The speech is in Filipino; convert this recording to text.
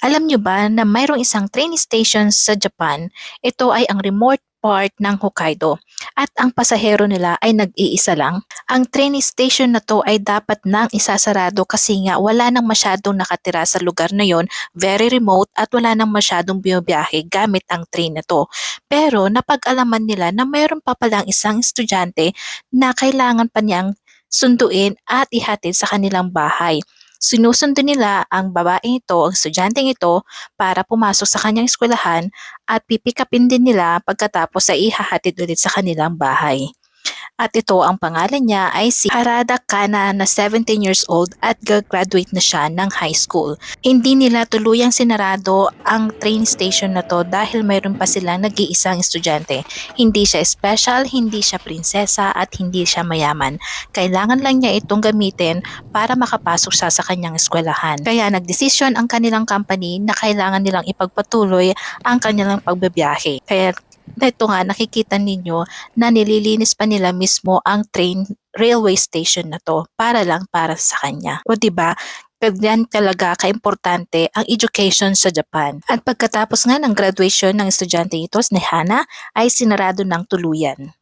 Alam nyo ba na mayroong isang train station sa Japan? Ito ay ang remote part ng Hokkaido at ang pasahero nila ay nag-iisa lang. Ang train station na to ay dapat nang isasarado kasi nga wala nang masyadong nakatira sa lugar na yon, very remote at wala nang masyadong biyahe gamit ang train na to. Pero napag-alaman nila na mayroon pa palang isang estudyante na kailangan pa niyang sunduin at ihatid sa kanilang bahay. Sinusundo nila ang babaeng ito, ang estudyanteng ito, para pumasok sa kanyang eskwelahan at pipikapin din nila pagkatapos ay ihahatid ulit sa kanilang bahay. At ito, ang pangalan niya ay si Harada Kana na 17 years old at graduate na siya ng high school. Hindi nila tuluyang sinarado ang train station na to dahil mayroon pa silang nag-iisang estudyante. Hindi siya special, hindi siya prinsesa at hindi siya mayaman. Kailangan lang niya itong gamitin para makapasok siya sa kanyang eskwelahan. Kaya nagdesisyon ang kanilang company na kailangan nilang ipagpatuloy ang kanilang pagbabiyahe. Kaya ito nga nakikita ninyo na nililinis pa nila mismo ang railway station na to para lang para sa kanya. O diba? Ganyan talaga kaimportante ang education sa Japan. At pagkatapos nga ng graduation ng estudyante ito ni Hana ay sinarado ng tuluyan.